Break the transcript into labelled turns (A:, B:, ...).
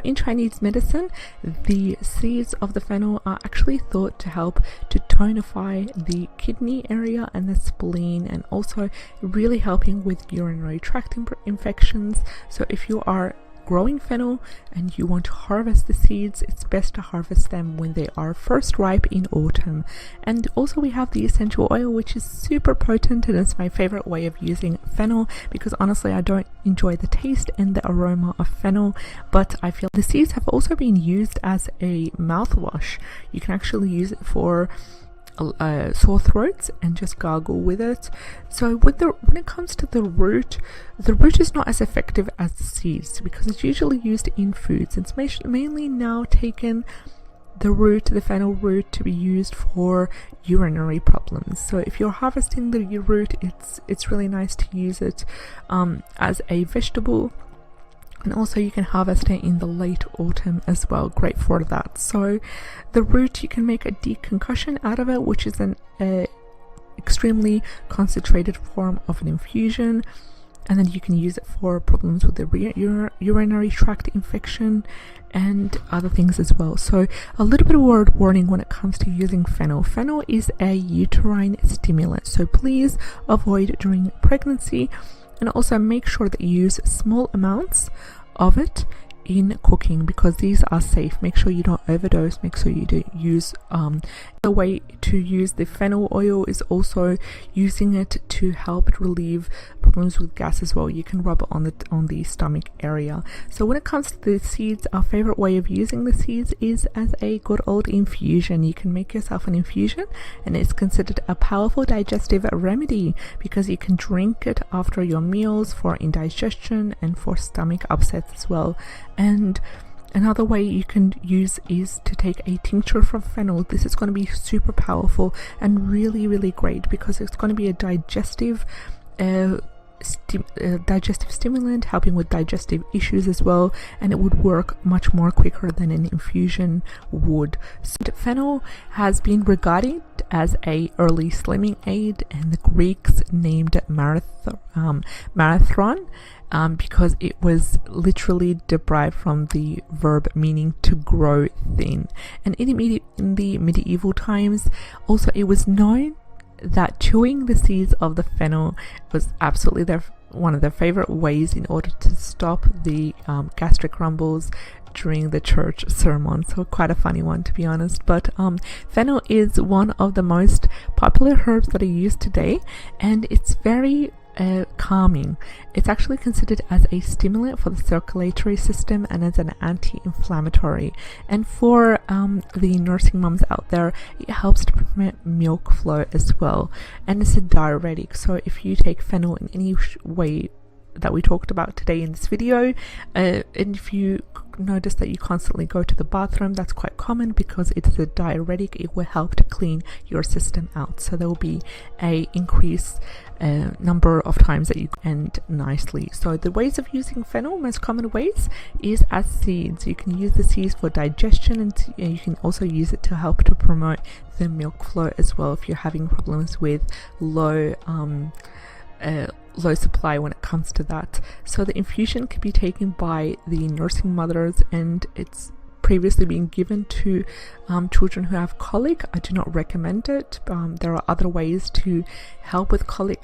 A: In Chinese medicine, the seeds of the fennel are actually thought to help to tonify the kidney area and the spleen, and also really helping with urinary tract infections. So if you are growing fennel and you want to harvest the seeds, it's best to harvest them when they are first ripe in autumn. And also we have the essential oil, which is super potent, and it's my favorite way of using fennel because honestly I don't enjoy the taste and the aroma of fennel, but I feel the seeds have also been used as a mouthwash. You can actually use it for sore throats and just gargle with it. So when it comes to the root is not as effective as the seeds because it's usually used in foods. It's mainly now taken the fennel root to be used for urinary problems. So if you're harvesting the root, it's really nice to use it as a vegetable. And also you can harvest it in the late autumn as well, great for that. So the root, you can make a deconcoction out of it, which is an extremely concentrated form of an infusion, and then you can use it for problems with the urinary tract infection and other things as well. So a little bit of word warning when it comes to using fennel. Fennel is a uterine stimulant, so please avoid during pregnancy, and also make sure that you use small amounts of it in cooking because these are safe. Make sure you don't overdose, make sure you don't use the way to use the fennel oil is also using it to help relieve problems with gas as well. You can rub it on the stomach area. So when it comes to the seeds, our favorite way of using the seeds is as a good old infusion. You can make yourself an infusion, and it's considered a powerful digestive remedy because you can drink it after your meals for indigestion and for stomach upsets as well. And another way you can use is to take a tincture from fennel. This is going to be super powerful and really, really great because it's going to be a digestive stimulant, helping with digestive issues as well, and it would work much more quicker than an infusion would. So fennel has been regarded as a early slimming aid, and the Greeks named it marathon because it was literally derived from the verb meaning to grow thin. And in the medieval times also it was known that chewing the seeds of the fennel was absolutely one of their favorite ways in order to stop the gastric rumbles during the church sermon. So quite a funny one, to be honest. But fennel is one of the most popular herbs that are used today, and it's very calming. It's actually considered as a stimulant for the circulatory system and as an anti-inflammatory. And for the nursing moms out there, it helps to promote milk flow as well, and it's a diuretic. So if you take fennel in any way that we talked about today in this video, and if you notice that you constantly go to the bathroom, that's quite common because it's a diuretic. It will help to clean your system out, so there will be a increased number of times that you end nicely. So the ways of using fennel, most common ways, is as seeds. You can use the seeds for digestion, and you can also use it to help to promote the milk flow as well if you're having problems with low supply when it comes to that. So the infusion can be taken by the nursing mothers, and it's previously been given to children who have colic. I do not recommend it. There are other ways to help with colic